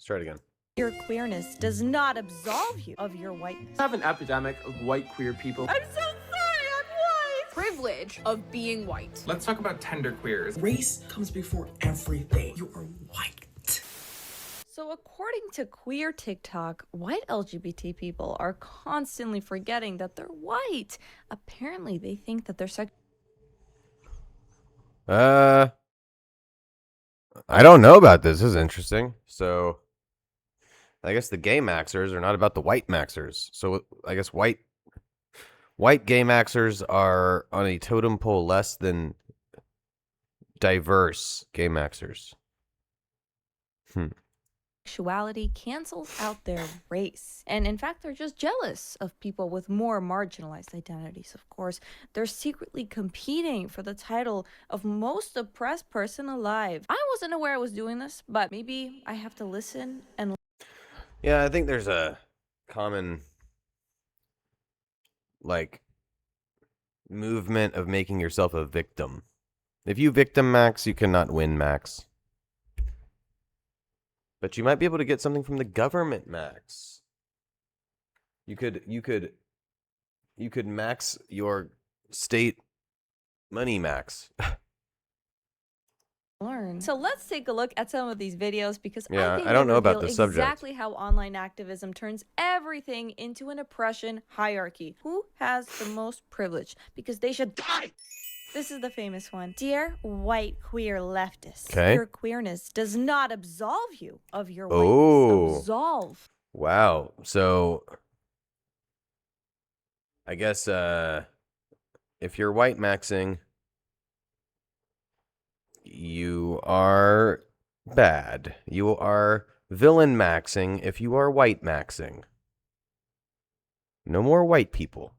Let's try it again. Your queerness does not absolve you of your whiteness. We have an epidemic of white queer people. I'm so sorry, I'm white! Privilege of being white. Let's talk about TenderQueers. Race comes before everything. You are white. So according to queer TikTok, white LGBT people are constantly forgetting that they're white. Apparently, they think that they're I don't know about this. This is interesting. So, I guess the gay maxers are not about the white maxers. So, I guess white gay maxers are on a totem pole less than diverse gay maxers. sexuality cancels out their race. And in fact, they're just jealous of people with more marginalized identities, of course. They're secretly competing for the title of most oppressed person alive. I wasn't aware I was doing this, but maybe I have to listen and... Yeah, I think there's a common, like, movement of making yourself a victim. If you victim max, you cannot win max. But you might be able to get something from the government max. You could max your state money max. learn. So let's take a look at some of these videos because Yeah, I think I don't they know about reveal the subject. exactly how online activism turns everything into an oppression hierarchy. Who has the most privilege? Because they should die. This is the famous one. Dear white queer leftists, Okay. your queerness does not absolve you of your Oh. whiteness. Absolve. Wow. So I guess if you're white maxing, you are bad. You are villain maxing if you are white maxing. No more white people,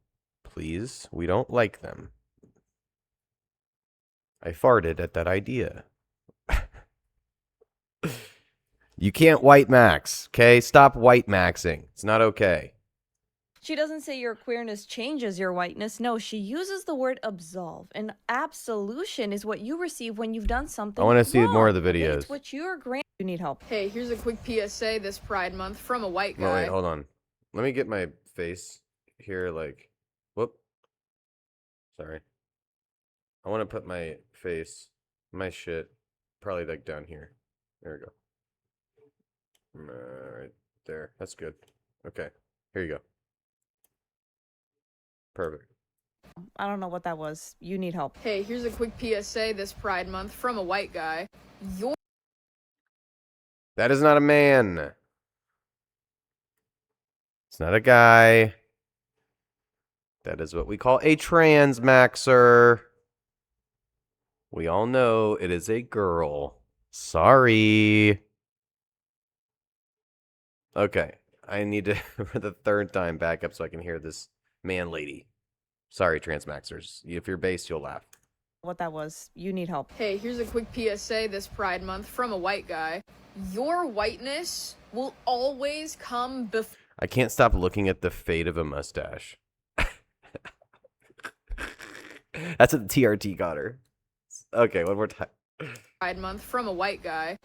please. We don't like them. I farted at that idea. You can't white max, okay? Stop white maxing. It's not okay. She doesn't say your queerness changes your whiteness. No, she uses the word absolve. And absolution is what you receive when you've done something I want to see wrong. more of the Okay, videos. it's what you're granted. You need help. Hey, here's a quick PSA this Pride Month from a white No, guy. wait, hold on. Let me get my face here, like, whoop. Sorry. I want to put my face, my shit, probably like down here. There we go. Right there. That's good. Okay. Here you go. Perfect. I don't know what that was. You need help. Hey, here's a quick PSA this Pride Month from a white guy. That is not a man. It's not a guy. That is what we call a TransMaxxer. We all know it is a girl. Sorry. Okay. I need to, for the third time, back up so I can hear this man lady. Sorry, TransMaxxers. If you're based, you'll laugh. What that was. You need help. Hey, here's a quick PSA this Pride Month from a white guy. Your whiteness will always come before... I can't stop looking at the fade of a mustache. That's what the TRT got her. Okay, one more time. Pride Month from a white guy.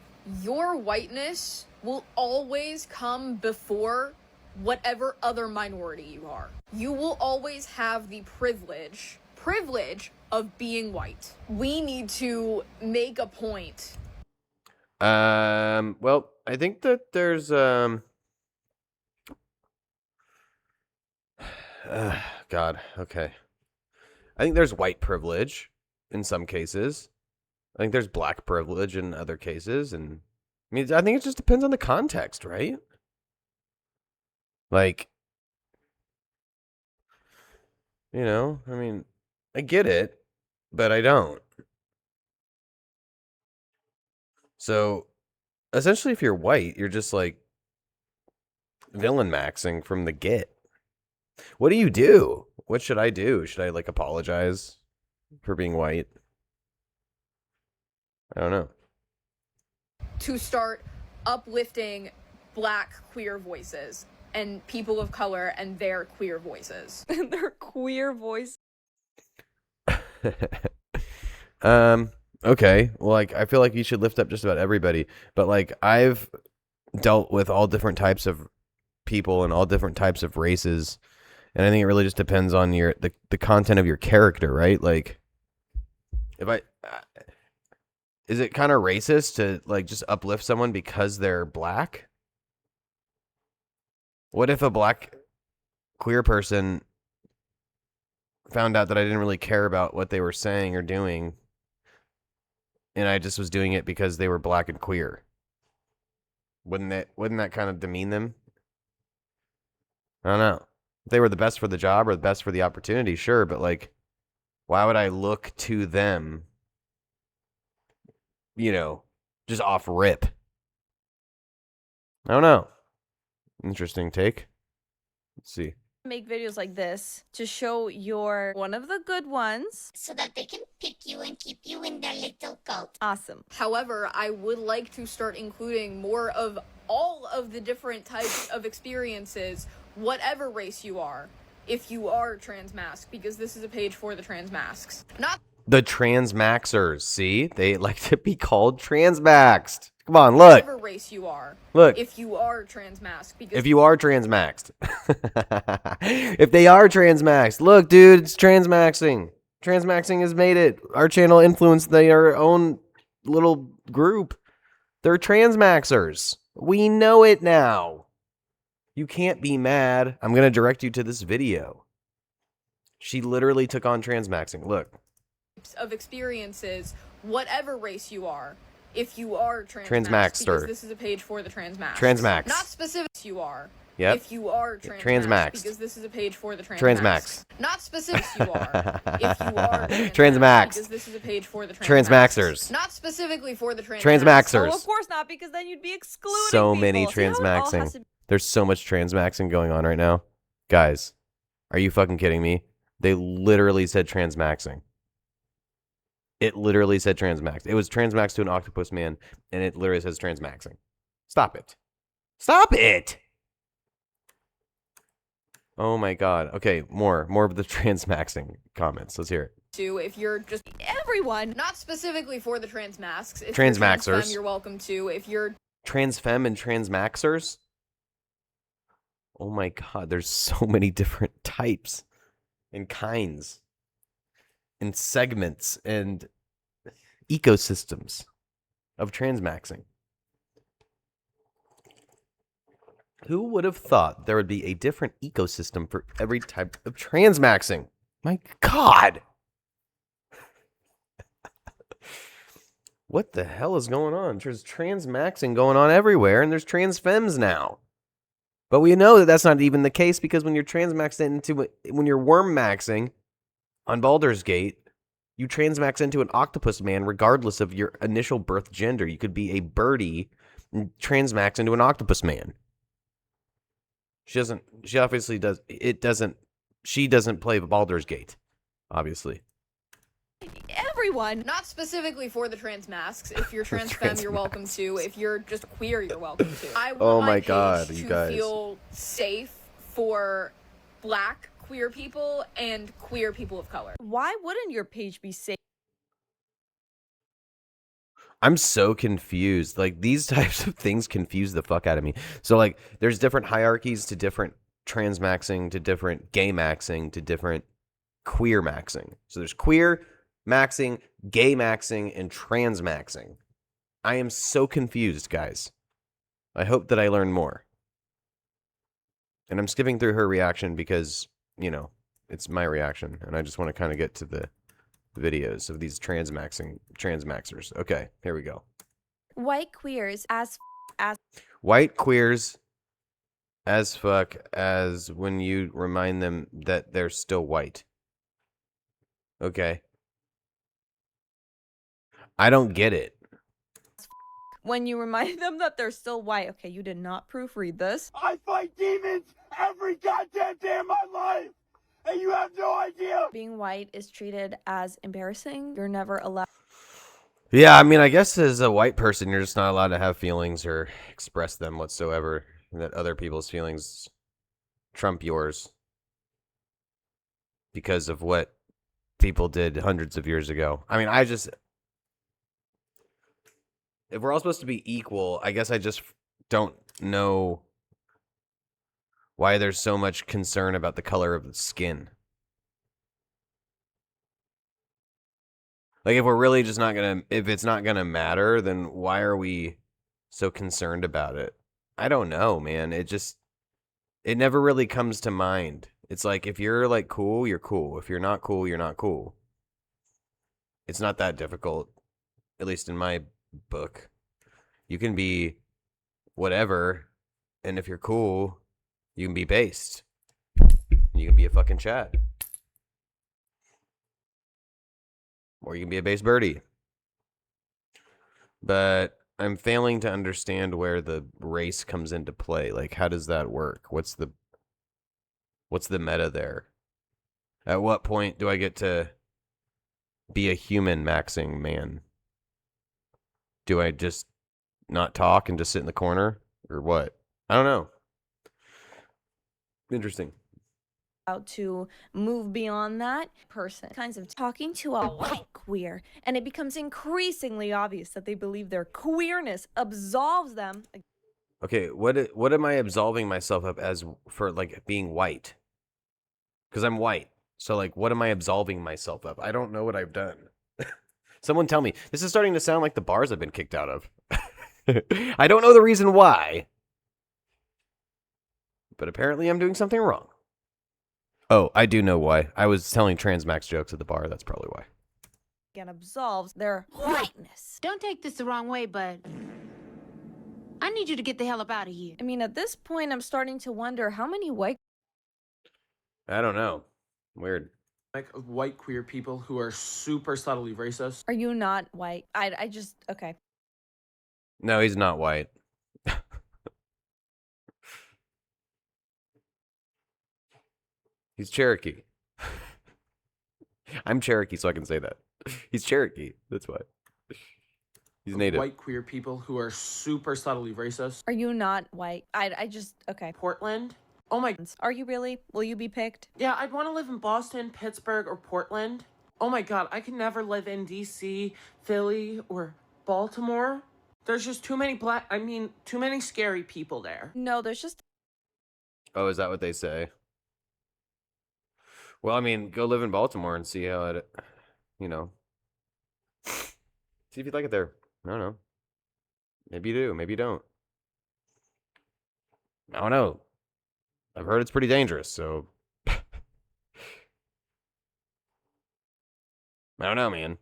Your whiteness will always come before whatever other minority you are. You will always have the privilege of being white. We need to make a point. Well, I think that there's God, okay. I think there's white privilege in some cases. I think there's black privilege in other cases, and I mean, I think it just depends on the context, right? Like, you know, I mean, I get it, but I don't. So, essentially, if you're white, you're just like villain maxing from the get. What do you do? What should I do? Should I like apologize for being white? I don't know. To start uplifting black queer voices and people of color and their queer voices. Their queer voice. Okay. Well, like, I feel like you should lift up just about everybody, but like, I've dealt with all different types of people and all different types of races. And I think it really just depends on the content of your character, right? Like, if is it kind of racist to like just uplift someone because they're black? What if a black queer person found out that I didn't really care about what they were saying or doing, and I just was doing it because they were black and queer? Wouldn't that kind of demean them? I don't know. If they were the best for the job or the best for the opportunity, sure, but like, why would I look to them, just off rip? I don't know. Interesting take. Let's see. Make videos like this to show you're one of the good ones. So that they can pick you and keep you in their little cult. Awesome. However, I would like to start including more of all of the different types of experiences, whatever race you are, if you are TransMaxxed, because this is a page for the TransMaxxed. Not The TransMaxxers, see? They like to be called TransMaxxed. Come on, look. whatever race you are. Look. If you are TransMaxxed, because If you are TransMaxxed. If they are TransMaxxed. Look, dude, it's TransMaxxing. TransMaxxing has made it. Our channel influenced their own little group. They're TransMaxxers. We know it now. You can't be mad. I'm going to direct you to this video. She literally took on TransMaxxing. Look. of experiences, whatever race you are. If you are TransMaxxed, because this is a page for the TransMaxxed. TransMaxxed. Not specific you are. Yep. If you are TransMaxxed. because this is a page for the TransMaxxed. Not specific you are. If you are TransMaxxed. because this is a page for the TransMaxxers. Not specifically for the TransMaxxers. Oh, of course not, because then you'd be excluding So people. many See how it all has TransMaxxing. to There's so much TransMaxxing going on right now. Guys, are you fucking kidding me? They literally said TransMaxxing. It literally said TransMaxxed. It was TransMaxxed to an octopus man, and it literally says TransMaxxing. Stop it. Stop it! Oh my god. Okay, more of the TransMaxxing comments. Let's hear it. to if you're just everyone. not specifically for the TransMaxxed. If TransMaxxers. you're trans femme, you're welcome to. If you're Transfemme and TransMaxxers? Oh my god, there's so many different types and kinds and segments and ecosystems of TransMaxxing. Who would have thought there would be a different ecosystem for every type of TransMaxxing? My god! What the hell is going on? There's TransMaxxing going on everywhere, and there's transfemmes now. But we know that that's not even the case, because when you're when you're worm-maxing on Baldur's Gate, you transmax into an octopus man regardless of your initial birth gender. You could be a birdie and transmax into an octopus man. She obviously does. She doesn't play Baldur's Gate, obviously. Everyone. not specifically for the TransMaxxed. If you're trans femme, you're welcome to. If you're just queer, you're welcome to. I want Oh my my page God, to you guys. feel safe for black queer people and queer people of color. Why wouldn't your page be safe? I'm so confused. Like, these types of things confuse the fuck out of me. So, like, there's different hierarchies to different TransMaxxing, to different GayMaxxing, to different QueerMaxxing. So there's QueerMaxxing, GayMaxxing, and TransMaxxing. I am so confused, guys. I hope that I learn more. And I'm skipping through her reaction because, you know, it's my reaction, and I just want to kind of get to the videos of these TransMaxxers. Okay, here we go. White queers as White queers as fuck as when you remind them that they're still white. Okay. I don't get it. when you remind them that they're still white. Okay, you did not proofread this. I fight demons every goddamn day of my life, and you have no idea. Being white is treated as embarrassing. You're never allowed. Yeah, I mean, I guess as a white person, you're just not allowed to have feelings or express them whatsoever. And that other people's feelings trump yours because of what people did hundreds of years ago. I mean, if we're all supposed to be equal, I guess I just don't know why there's so much concern about the color of the skin. Like, if we're really just not gonna, if it's not gonna matter, then why are we so concerned about it? I don't know, man. It never really comes to mind. It's like, if you're like cool, you're cool. If you're not cool, you're not cool. It's not that difficult, at least in my book. You can be whatever, and if you're cool, you can be based. You can be a fucking Chad. Or you can be a base birdie. But I'm failing to understand where the race comes into play. Like, how does that work? What's the meta there? At what point do I get to be a human maxing man? Do I just not talk and just sit in the corner? Or what? I don't know. Interesting. To move beyond that person, kinds of talking to a white queer, and it becomes increasingly obvious that they believe their queerness absolves them. Okay, what am I absolving myself of as for, like, being white? Because I'm white. So, like, what am I absolving myself of? I don't know what I've done. Someone tell me. This is starting to sound like the bars I've been kicked out of. I don't know the reason why. But apparently I'm doing something wrong. Oh, I do know why. I was telling TransMaxx jokes at the bar. That's probably why. And absolves their whiteness. Don't take this the wrong way, but I need you to get the hell up out of here. I mean, at this point, I'm starting to wonder how many white... I don't know. Weird. Like white queer people who are super subtly racist. Are you not white? I just... Okay. No, he's not white. He's Cherokee. I'm Cherokee, so I can say that. He's Cherokee. That's why. He's native. White queer people who are super subtly racist. Are you not white? I just... Okay. Portland. Oh my... Are you really? Will you be picked? Yeah, I'd want to live in Boston, Pittsburgh, or Portland. Oh my god, I could never live in DC, Philly, or Baltimore. There's just too many too many scary people there. No, there's just... Oh, is that what they say? Well, I mean, go live in Baltimore and see how it, you know. See if you like it there. I don't know. Maybe you do. Maybe you don't. I don't know. I've heard it's pretty dangerous, so. I don't know, man.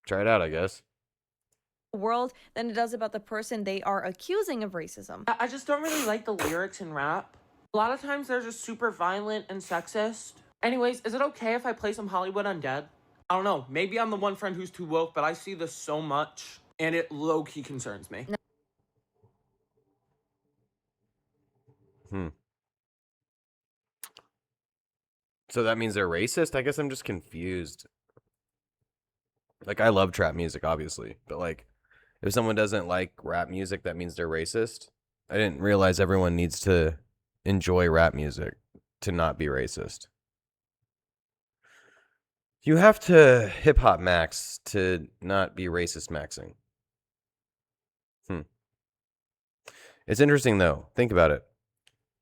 Try it out, I guess. world than it does about the person they are accusing of racism. I just don't really like the lyrics in rap. A lot of times they're just super violent and sexist. Anyways, is it okay if I play some Hollywood Undead? I don't know, maybe I'm the one friend who's too woke, but I see this so much, and it low-key concerns me. So that means they're racist? I guess I'm just confused. Like, I love trap music, obviously, but like, if someone doesn't like rap music, that means they're racist? I didn't realize everyone needs to enjoy rap music to not be racist. You have to hip-hop max to not be racist maxing. It's interesting, though. Think about it.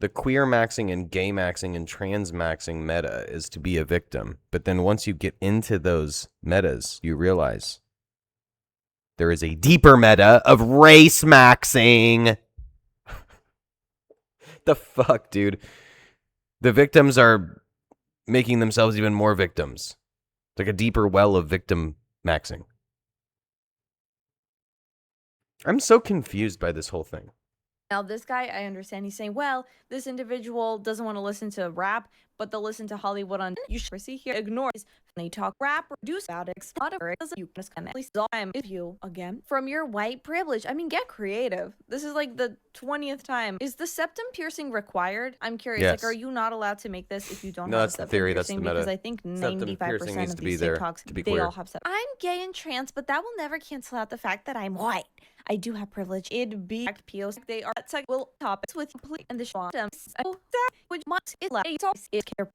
The QueerMaxxing and GayMaxxing and TransMaxxing meta is to be a victim. But then once you get into those metas, you realize there is a deeper meta of race maxing. The fuck, dude? The victims are making themselves even more victims. It's like a deeper well of victim maxing. I'm so confused by this whole thing. Now, this guy, I understand he's saying, well, this individual doesn't want to listen to rap, but they'll listen to Hollywood on. You should see here, ignore his funny talk, rap, or do about it. Whatever, you just kind of, at least I'm with you again from your white privilege. I mean, get creative. This is like the 20th time. Is the septum piercing required? I'm curious. Yes. Like, are you not allowed to make this if you don't No, have that's a the septum theory. That's the piercing? meta. Because I think Septum piercing 95% needs of to be these there TikToks, to be they queer. all have septum. I'm gay and trans, but that will never cancel out the fact that I'm white. I do have privilege. It'd be POs. They are will topics with complete and the short which must it like it Here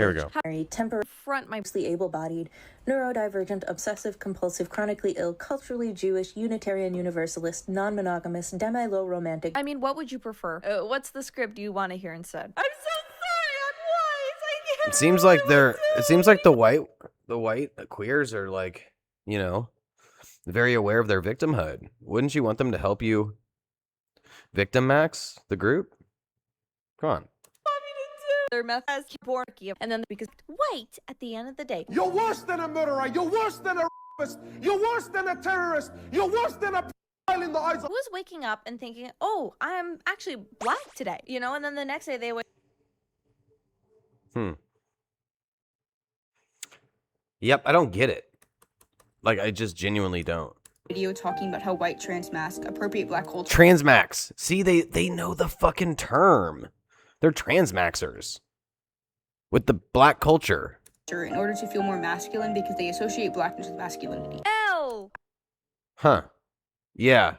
we go. temporarily able-bodied, neurodivergent, obsessive-compulsive, chronically ill, culturally Jewish, Unitarian Universalist, non-monogamous, demi-low romantic. I mean, what would you prefer? What's the script you want to hear instead? I'm so sorry, I'm white. I can't. It seems like it seems like the white queers are like, you know, very aware of their victimhood. Wouldn't you want them to help you victim max the group? Come on. Their meth has born, and then because white at the end of the day. You're worse than a murderer. You're worse than a rapist. You're worse than a terrorist. You're worse than a pedophile in the eyes of. Who's waking up and thinking, "Oh, I'm actually black today," you know, and then the next day they wake. Yep, I don't get it. Like, I just genuinely don't. Video talking about how white trans masks appropriate black culture. TransMaxx. See, they know the fucking term. They're TransMaxxers with the black culture. In order to feel more masculine because they associate blackness with masculinity. Ew. Huh. Yeah.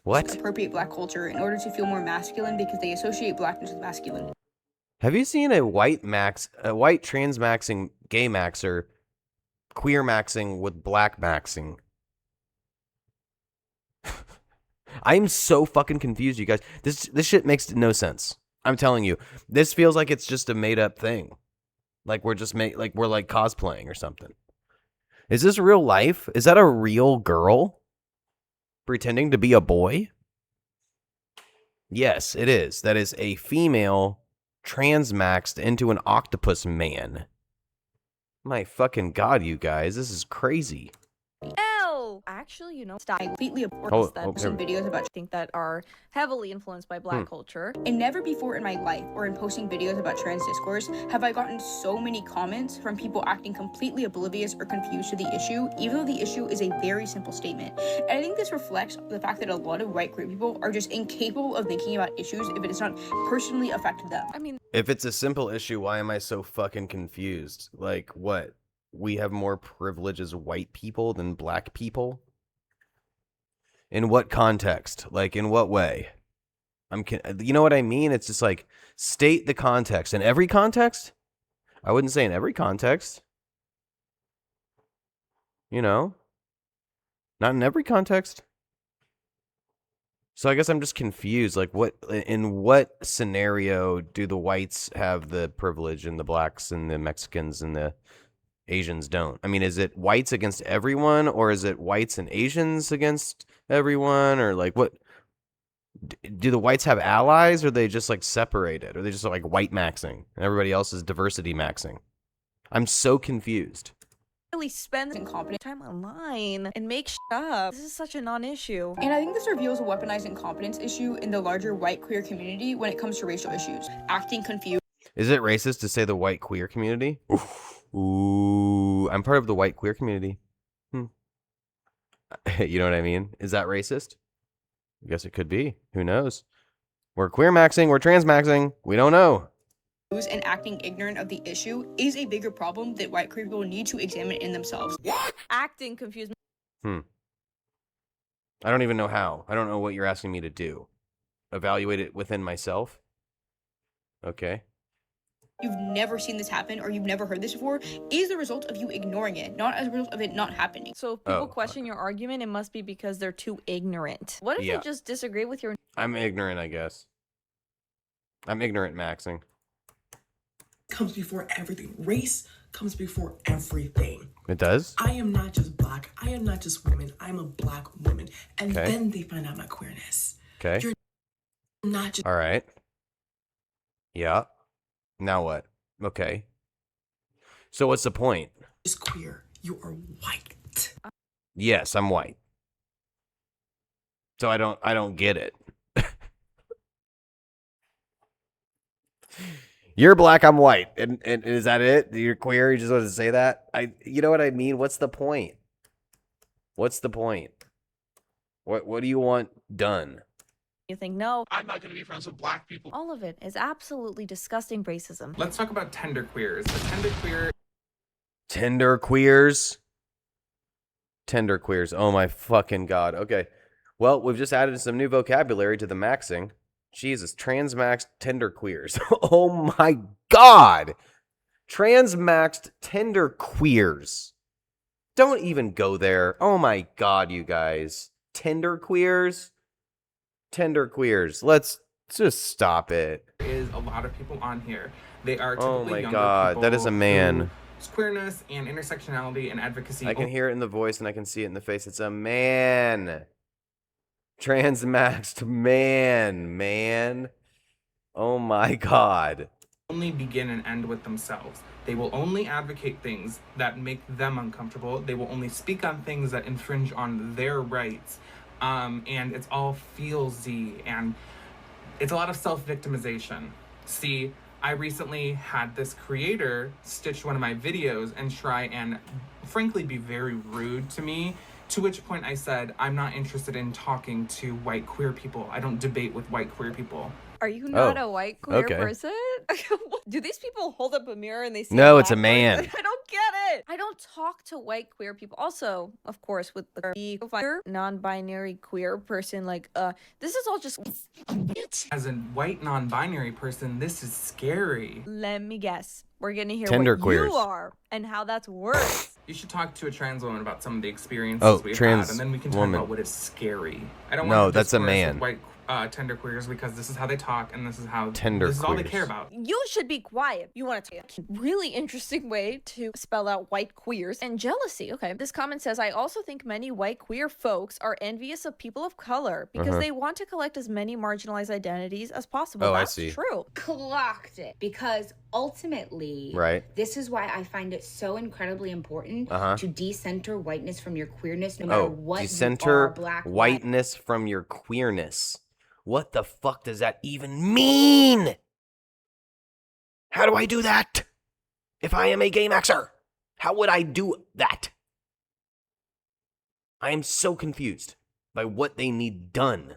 What? Appropriate black culture in order to feel more masculine because they associate blackness with masculinity. Have you seen a white TransMaxxing GayMaxxer QueerMaxxing with BlackMaxxing? I'm so fucking confused, you guys. This shit makes no sense. I'm telling you, this feels like it's just a made up thing. Like we're just we're like cosplaying or something. Is this real life? Is that a real girl pretending to be a boy? Yes, it is. That is a female transmaxed into an octopus man. My fucking God, you guys, this is crazy. Ew. Actually, you know, style Completely abhor some videos about think that are heavily influenced by black culture. And never before in my life or in posting videos about trans discourse have I gotten so many comments from people acting completely oblivious or confused to the issue, even though the issue is a very simple statement. And I think this reflects the fact that a lot of white queer people are just incapable of thinking about issues if it has not personally affected them. I mean, if it's a simple issue, why am I so fucking confused? Like, what? We have more privilege as white people than black people? In what context? Like, in what way? You know what I mean? It's just like, state the context. In every context? I wouldn't say in every context. You know? Not in every context. So I guess I'm just confused. Like, in what scenario do the whites have the privilege and the blacks and the Mexicans and the Asians don't? I mean, is it whites against everyone, or is it whites and Asians against everyone, or like what? Do the whites have allies, or are they just like separated, or are they just like white maxing and everybody else is diversity maxing? I'm so confused. Really spend incompetent time online and make shit up. This is such a non-issue. And I think this reveals a weaponized incompetence issue in the larger white queer community when it comes to racial issues. Acting confused. Is it racist to say the white queer community? Ooh, I'm part of the white queer community. You know what I mean? Is that racist? I guess it could be. Who knows? We're QueerMaxxing, we're TransMaxxing. We don't know. And acting ignorant of the issue is a bigger problem that white queer people need to examine in themselves. Acting confused. I don't even know how. I don't know what you're asking me to do. Evaluate it within myself? Okay. You've never seen this happen or you've never heard this before is the result of you ignoring it, not as a result of it not happening. So if people question your argument, it must be because they're too ignorant. What if they just disagree with your... I'm ignorant, I guess. I'm ignorant maxing. Comes before everything. Race comes before everything. It does? I am not just black. I am not just woman. I'm a black woman. And then they find out my queerness. Okay. You're not just... All right. Yeah. Now what? Okay. So what's the point? Just queer. You are white. Yes, I'm white. So I don't get it. You're black, I'm white. And is that it? You're queer, you just want to say that? You know what I mean? What's the point? What's the point? What do you want done? You think, no, I'm not going to be friends with black people. all of it is absolutely disgusting racism. Let's talk about TenderQueers. The TenderQueers. Oh my fucking God. Okay. Well, we've just added some new vocabulary to the maxing. Jesus, transmaxed TenderQueers. Oh my God. Transmaxed TenderQueers. Don't even go there. Oh my God, you guys. TenderQueers? TenderQueers. Let's just stop it. There is a lot of people on here. They are typically Oh my younger God, people that is a man. whose queerness and intersectionality and advocacy. I can hear it in the voice and I can see it in the face. It's a man. Transmaxed man. Oh my God. Only begin and end with themselves. They will only advocate things that make them uncomfortable. They will only speak on things that infringe on their rights. And it's all feelsy, and it's a lot of self-victimization. See, I recently had this creator stitch one of my videos and try and frankly be very rude to me, to which point I said, I'm not interested in talking to white queer people. I don't debate with white queer people. Are you not a white queer person? Do these people hold up a mirror and they see No, it's a black man. person? I don't get it. I don't talk to white queer people. Also, of course, with the non-binary queer person, like, this is all just... As a white non-binary person, this is scary. Let me guess. We're gonna hear TenderQueers. what you are and how that's worse. You should talk to a trans woman about some of the experiences we've had, and then we can talk about what is scary. I don't want to that's a discourse man. with white tenderqueers because this is how they talk and this is how this is all they Tenderqueers. care about. You should be quiet. You want to take a really interesting way to spell out white queers and jealousy. Okay, this comment says, I also think many white queer folks are envious of people of color because they want to collect as many marginalized identities as possible. Oh, That's I see. true. Clocked it. Because ultimately, this is why I find it so incredibly important to decenter whiteness from your queerness, no matter what you are, black, whiteness from your queerness. What the fuck does that even mean? How do I do that? If I am a GayMaxxer, how would I do that? I am so confused by what they need done.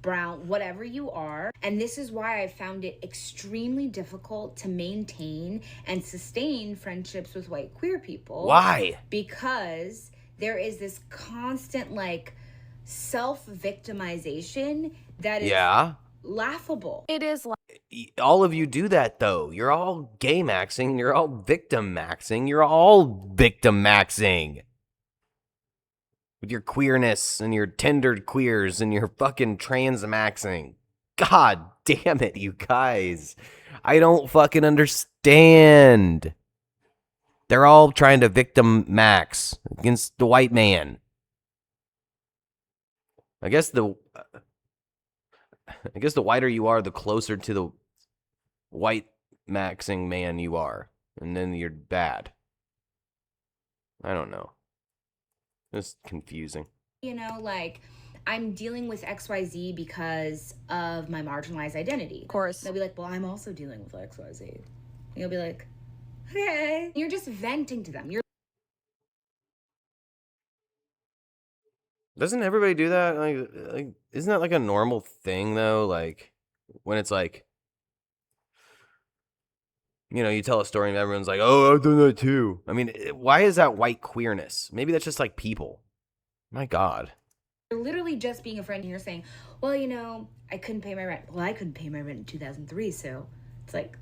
brown, whatever you are. And this is why I found it extremely difficult to maintain and sustain friendships with white queer people. Why? Because there is this constant, like, self-victimization that is laughable. It is all of you do that though. You're all GayMaxxing, you're all victim-maxxing, you're all victim-maxxing. With your queerness and your TenderQueers and your fucking TransMaxxing. God damn it, you guys. I don't fucking understand. They're all trying to victim max against the white man. I guess the whiter you are, the closer to the white maxing man you are. And then you're bad. I don't know. It's confusing. You know, like, I'm dealing with XYZ because of my marginalized identity. Of course. They'll be like, well, I'm also dealing with XYZ. And you'll be like, okay. You're just venting to them. Doesn't everybody do that? Like, isn't that like a normal thing though? Like, when it's like, you know, you tell a story and everyone's like, oh, I've done that too. I mean, why is that white queerness? Maybe that's just like people. My God. You're literally just being a friend and you're saying, well, you know, I couldn't pay my rent. Well, I couldn't pay my rent in 2003, so it's like,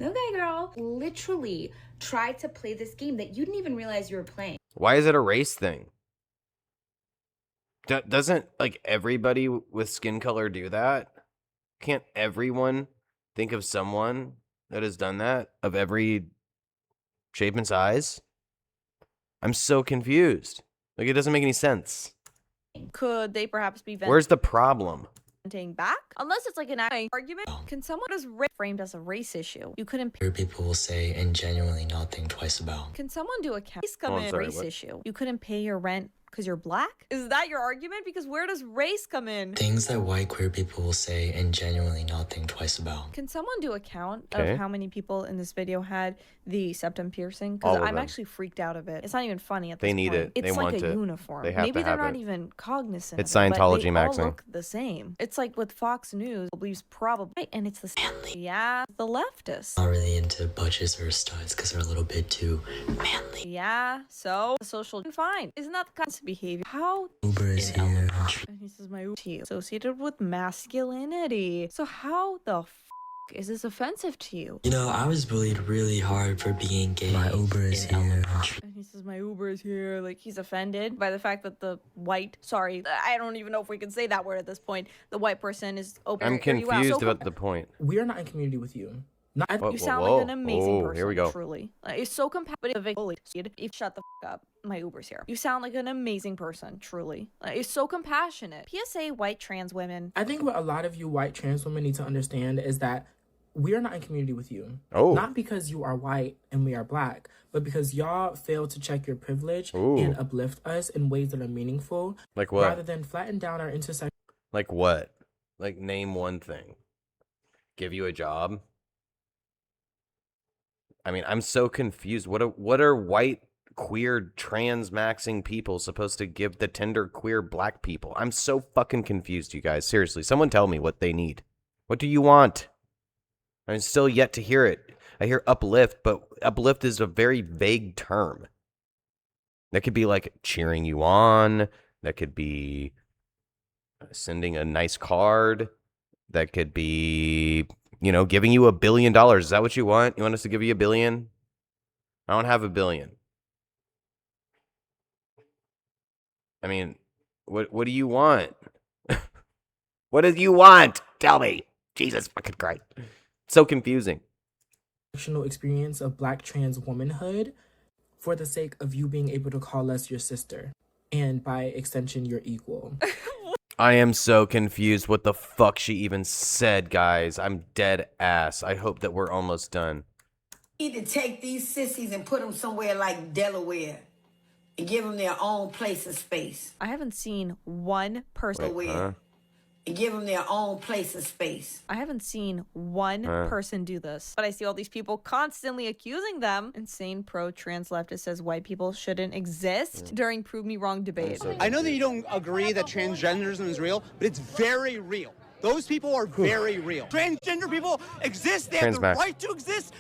okay, girl. Literally try to play this game that you didn't even realize you were playing. Why is it a race thing? Doesn't, like, everybody with skin color do that? Can't everyone think of someone that has done that of every shape and size? I'm so confused. Like, it doesn't make any sense. Could they perhaps be Where's the problem? venting back? Unless it's like an argument, can someone is framed as a race issue? You couldn't. People will say and genuinely not think twice about. Can someone do a case come Oh, I'm in sorry, race what? issue? You couldn't pay your rent because you're black? Is that your argument? Because where does race come in? Things that white queer people will say and genuinely not think twice about. Can someone do a count Okay. of how many people in this video had the septum piercing? All Because of I'm them. actually freaked out of it. It's not even funny at this They need point. it. It's They like want a it. uniform. They have Maybe to they're have not it. even cognizant It's of it, but Scientology they maxing. all look the same. It's like with Fox News believes probably, and it's the same. Yeah, the leftists. Not really into budgets or studs because they're a little bit too manly. Yeah, so social fine. Isn't that the kind offensive behavior. How Uber is here. and he says my Uber associated with masculinity. So how the is this offensive to you? You know, I was bullied really hard for being gay. My Uber is here. And he says my Uber is here. Like, he's offended by the fact that the white, sorry, I don't even know if we can say that word at this point. The white person is open. I'm confused about the point. We are not in community with you. You sound like an amazing person. Here we go. Truly, it's so competitive. If shut the up, my Uber's here. You sound like an amazing person. Truly, it's so compassionate. PSA: white trans women. I think what a lot of you white trans women need to understand is that we are not in community with you. Oh. Not because you are white and we are black, but because y'all fail to check your privilege and uplift us in ways that are meaningful. Like what? Rather than flatten down our intersection. Like what? Like name one thing. Give you a job? I mean, I'm so confused. What are white, queer, TransMaxxing people supposed to give the TenderQueer black people? I'm so fucking confused, you guys. Seriously, someone tell me what they need. What do you want? I'm still yet to hear it. I hear uplift, but uplift is a very vague term. That could be like cheering you on. That could be sending a nice card. That could be, you know, giving you $1 billion. Is that what you want? You want us to give you $1 billion? I don't have $1 billion. I mean, what do you want? What do you want? Tell me. Jesus fucking Christ. So confusing. Experience of black trans womanhood for the sake of you being able to call us your sister and by extension your equal. I am so confused what the fuck she even said, guys. I'm dead ass. I hope that we're almost done. You need to take these sissies and put them somewhere like Delaware and give them their own place and space. I haven't seen one person. Wait, huh? And give them their own place and space. I haven't seen one person do this, but I see all these people constantly accusing them. Insane pro-trans leftist says white people shouldn't exist during Prove Me Wrong debate. I know that you don't agree that transgenderism is real, but it's very real. Those people are very real. Transgender people exist. They have the right to exist.